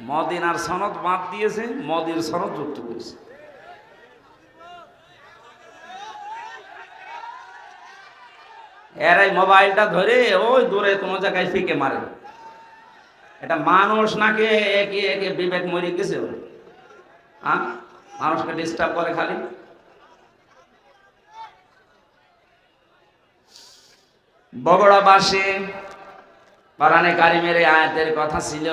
মদিনার সনদ বাদ দিয়েছে, মদির সনদ যুক্ত করেছে। এরাই মোবাইলটা ধরে ওই দূরে কোনো জায়গায় ফিকে মারে। এটা মানুষ নাকি একে একে বিবেক মরে গেছে? হ্যাঁ, মানুষকে ডিস্টার্ব করে খালি। বগুড়াবাসী কোরআনে কারিমের এই আয়াতের কথা ছিল,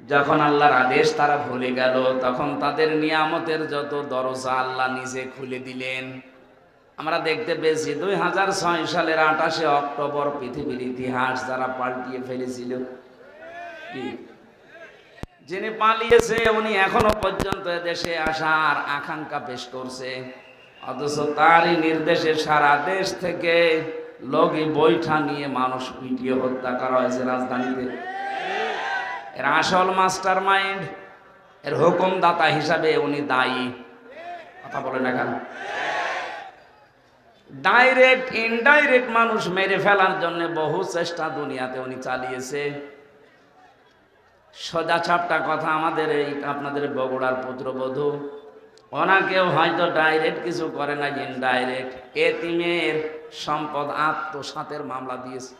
যখন আল্লাহর আদেশ তারা ভুলে গেল, তখন তাদের নিয়ামতের যত দরজা আল্লাহ নিজে খুলে দিলেন। আমরা দেখতে পেয়েছি 2006 সালের 28শে অক্টোবর পৃথিবীর ইতিহাস যারা পাল্টিয়ে ফেলেছিল। কি, যিনি পালিয়েছে উনি এখনো পর্যন্ত দেশে আসার আকাঙ্ক্ষা পেশ করছে, অথচ তারই নির্দেশে সারা দেশ থেকে লগি বৈঠা নিয়ে মানুষ পিটিয়ে হত্যা করা হয়েছে রাজধানীতে। এর আসল মাস্টার মাইন্ড, এর হুকুমদাতা হিসাবে উনি দায়ী। কথা বলে না কেন? ডাইরেক্ট ইনডাইরেক্ট মানুষ মেরে ফেলার জন্য বহু চেষ্টা দুনিয়াতে উনি চালিয়েছে। সোজা ছাপটা কথা, আমাদের এই আপনাদের বগুড়ার পুত্রবধূ, ওনাকেও হয়তো ডাইরেক্ট কিছু করে না, ইনডাইরেক্ট এতিমের সম্পদ আত্মসাতের মামলা দিয়েছে।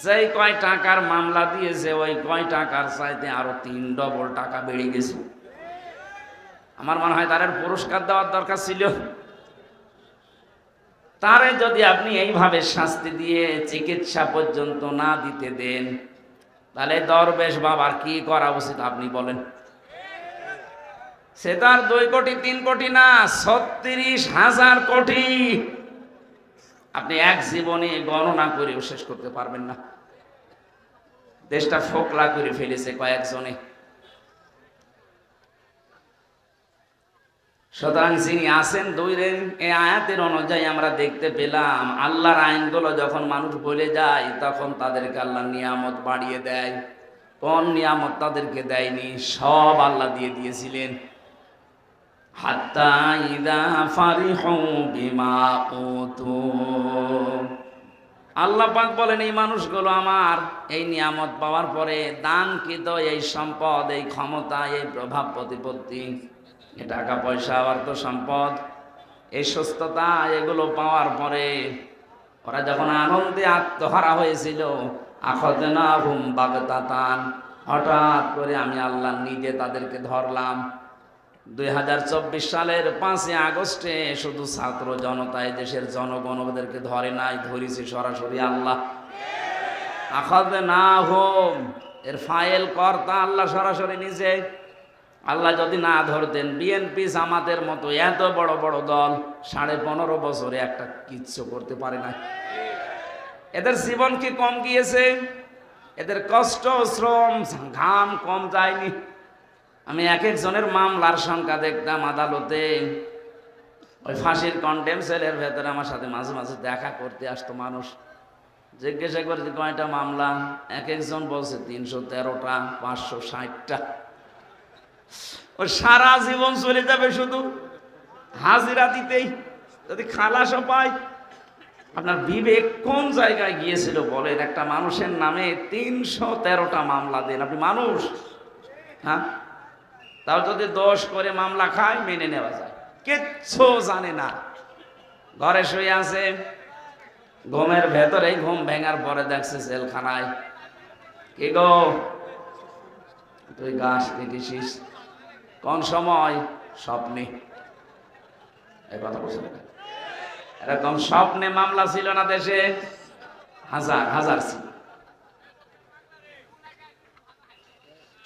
যেই কয় টাকার মামলা দিয়েছে ওই কয় টাকার চাইতে আরো 3 ডবল টাকা বেড়ে গেছে। আমার মনে হয় তার পুরস্কার দেওয়ার দরকার ছিল। তারে যদি আপনি এইভাবে শাস্তি দিয়ে চিকিৎসা পর্যন্ত না দিতে দেন, তাহলে দরবেশ বাবার কি করা উচিত আপনি বলেন? সে তার 2 কোটি 3 কোটি না, 36,000 কোটি আপনি এক জীবনে গণনা করেও শেষ করতে পারবেন না। দেশটা ফোকলা করে ফেলেছে কয়েকজনে। সুতরাং যিনি আছেন দূরের, এই আয়াতের অনুযায়ী আমরা দেখতে পেলাম আল্লাহর আইনগুলো যখন মানুষ ভুলে যায় তখন তাদেরকে আল্লাহ নিয়ামত বাড়িয়ে দেয়। কোন নিয়ামত তাদেরকে দেয়নি? সব আল্লাহ দিয়ে দিয়েছিলেন। হাত্তা ইদা ফারিহু বিমা উতু, আল্লাহ পাক বলেন এই মানুষগুলো আমার এই নিয়ামত পাওয়ার পরে দানকৃত এই সম্পদ, এই ক্ষমতা, এই প্রভাব প্রতিপত্তি, এই টাকা পয়সা, অর্থ সম্পদ, এই সুস্থতা, এগুলো পাওয়ার পরে ওরা যখন আনন্দে আত্মহারা হয়েছিল, আখাযনাহুম বাগতাতান, হঠাৎ করে আমি আল্লাহ নিজে তাদেরকে ধরলাম। 2024 সালের 5 আগস্টে শুধু ছাত্র জনতা, দেশের জনগণ ওদেরকে ধরে নাই, ধরেছে সরাসরি আল্লাহ। আখাযনাহুম, এর ফাইল কর্তা আল্লাহ সরাসরি নিজে। আল্লাহ যদি না ধরতেন, বিএনপি জামাতের মতো এত বড় বড় দল 15.5 বছরে একটা কিচ্ছু করতে পারে না। এদের জীবন কি কম গিয়েছে? এদের কষ্ট, শ্রম, ঘাম কম যায়নি? আমি এক একজনের মামলার সংখ্যা দেখতাম আদালতে, ওই ফাঁসির কন্ডেম সেলের ভেতরে আমার সাথে মাঝে মাঝে দেখা করতে আসতো মানুষ। জিজ্ঞাসা করতে কয়টা মামলা, এক একজন বলছে 313টা, 560টা। ওই সারা জীবন চলে যাবে শুধু হাজিরা দিতেই, যদি খালাসও পায়। আপনার বিবেক কোন জায়গায় গিয়েছিল বলেন? একটা মানুষের নামে 313টা মামলা দেন, আপনি মানুষ? হ্যাঁ, তাও যদি দোষ করে মামলা খায় মেনে নেওয়া যায়। কিচ্ছু জানে না, ঘরে শুয়ে আছে, ঘুমের ভেতরেই ঘুম ভেঙার পরে দেখছে জেলখানায়। কি গো, তুই গাছ দেখেছিস? কোন সময়? স্বপ্নে। এই কথা বলছে, এরকম স্বপ্নে মামলা ছিল না দেশে? হাজার হাজার ছিল।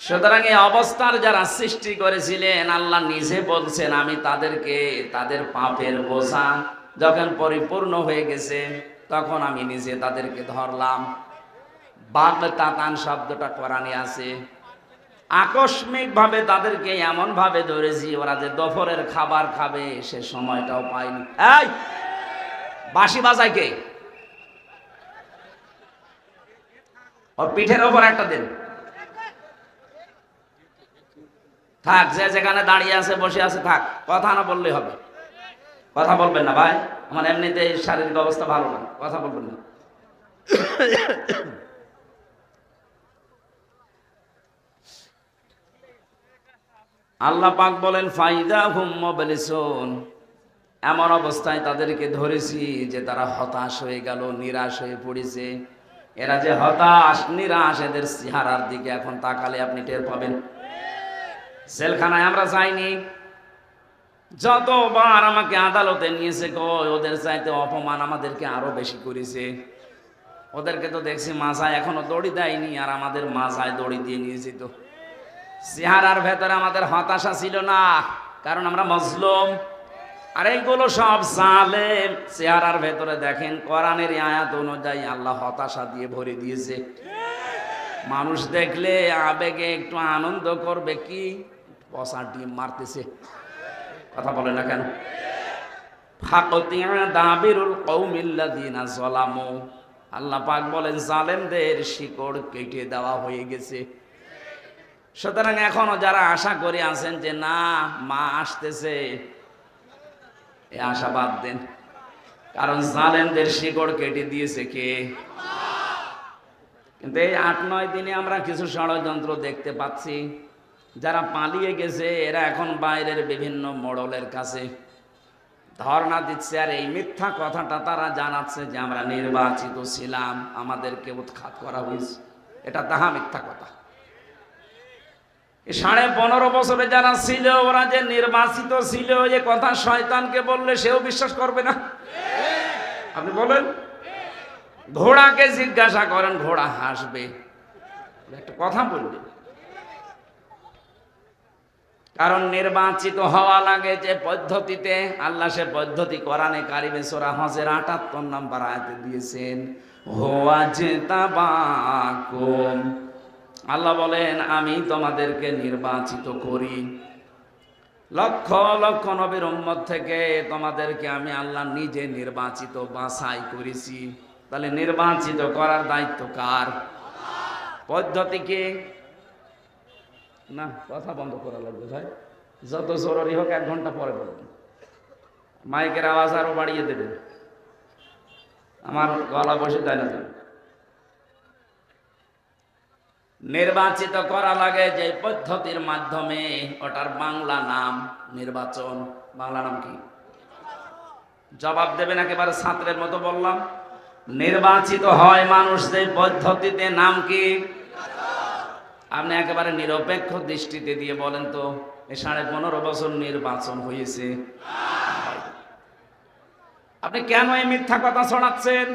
সুতরাং এই অবস্থার যারা সৃষ্টি করেছিলেন, আল্লাহ নিজে বলছেন আমি তাদেরকে তাদের পাপের বোঝা যখন পরিপূর্ণ হয়ে গেছে তখন আমি নিজে তাদেরকে ধরলাম। বাগতাতান শব্দটা কোরআনে আছে। আকস্মিক ভাবে তাদেরকে এমন ভাবে ধরেছি, ওরা যে দুপুরের খাবার খাবে সে সময়টাও পায়নি। এই বাঁশি বাজায় কে? ওর পিঠের ওপর একটা দিন থাক, যে যেখানে দাঁড়িয়ে আছে বসে আছে থাক, কথা না বললেই হবে। কথা বলবেন না ভাই, আমার এমনিতে শারীরিক অবস্থা ভালো না, কথা বলবেন না। আল্লাহ পাক বলেন ফাইদা হুম মুবলিসুন, এমন অবস্থায় তাদেরকে ধরেছি যে তারা হতাশ হয়ে গেল, নিরাশ হয়ে পড়েছে। এরা যে হতাশ নিরাশ, এদের চেহারার দিকে এখন তাকালে আপনি টের পাবেন। জেলখানায় আমরা যাইনি, যতবার আমাকে আদালতে নিয়েছে কয় ওদের চাইতে অপমান আমাদেরকে আরো বেশি করেছে। ওদেরকে তো দেখছি মাজায় এখনো দড়ি দেয়নি, আর আমাদের মাজায় দড়ি দিয়ে নিয়েছি। তো চেহারার ভেতরে আমাদের হতাশা ছিল না, কারণ আমরা মজলুম। আর এইগুলো সব জালেম। চেহারার ভেতরে দেখেন কোরআনের আয়াত অনুযায়ী আল্লাহ হতাশা দিয়ে ভরে দিয়েছে। মানুষ দেখলে আবেগে একটু আনন্দ করবে, কি পচা ডিম মারতেছে, কথা বলে না কেন? ফাকতিয়া দাবিরুল কওমিল্লাযিনা যালামু, আল্লাহ পাক বলেন জালেমদের শিকড় কেটে দেওয়া হয়ে গেছে। সুতরাং এখনো যারা আশা করে আছেন যে না মা আসতেছে, এই আশা বাদ দেন, কারণ জালেমদের শিকড় কেটে দিয়েছে কে? কিন্তু এই 8-9 দিনে আমরা কিছু ষড়যন্ত্র দেখতে পাচ্ছি। যারা পালিয়ে গেছে এরা এখন বাইরের বিভিন্ন মোড়লের কাছে ধর্ণা দিচ্ছে, আর এই মিথ্যা কথাটা তারা জানাচ্ছে যে আমরা নির্বাচিত ছিলাম, আমাদেরকে উৎখাত করা হয়েছে। এটা তাহা মিথ্যা কথা। 15.5 বছরে যারা ছিল ওরা যে নির্বাচিত ছিল, এ কথা শয়তানকে বললে সেও বিশ্বাস করবে না। আপনি বলেন, ঘোড়াকে জিজ্ঞাসা করেন, ঘোড়া হাসবে, একটা কথা বলবে। কারণ নির্বাচিত হওয়া লাগে যে পদ্ধতিতে, আল্লাহ সে পদ্ধতি কোরআনে কারিমে সূরা হজের 78 নম্বর আয়াতে দিয়েছেন। হুয়াজতাবাকুম, আল্লাহ বলেন আমি তোমাদেরকে নির্বাচিত করি, লক্ষ লক্ষ নবীর উম্মত থেকে তোমাদেরকে আমি আল্লাহ নিজে নির্বাচিত বাছাই করেছি। তাহলে নির্বাচিত করার দায়িত্ব কার? পদ্ধতি কি? না, কথা বন্ধ করা লাগবে ভাই, যত জরুরি হোক 1 ঘন্টা পরে বলবেন। মাইকের আওয়াজ আরো বাড়িয়ে দেবেন, আমার গলা বসে যায় না। নির্বাচিত করা লাগে যে পদ্ধতির মাধ্যমে, ওটার বাংলা নাম নির্বাচন। বাংলা নাম কি? জবাব দেবেন একেবারে ছাত্রের মতো বললাম। নির্বাচিত হয় মানুষ যে পদ্ধতিতে, নাম কি? আপনি একেবারে নিরপেক্ষ দৃষ্টিতে দিয়ে বলেন তো, এই 15.5 বছর নির্বাচন হয়েছে, আপনি কেন এই মিথ্যা কথা ছড়াচ্ছেন?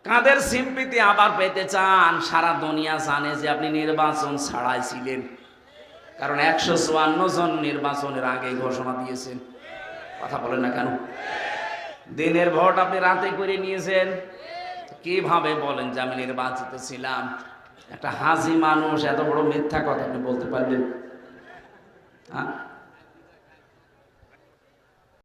কাদের সিম্পিতি আবার পেতে চান? সারা দুনিয়া জানে যে আপনি নির্বাচন ছাড়াই ছিলেন, কারণ 154 জন নির্বাচনের আগে ঘোষণা দিয়েছেন। কথা বলেন না কেন? দিনের ভোট আপনি রাতে করে নিয়েছেন। কিভাবে বলেন যে আমি নির্বাচিত ছিলাম? একটা হাজি মানুষ এত বড় মিথ্যা কথা আপনি বলতে পারবেন? হ্যাঁ,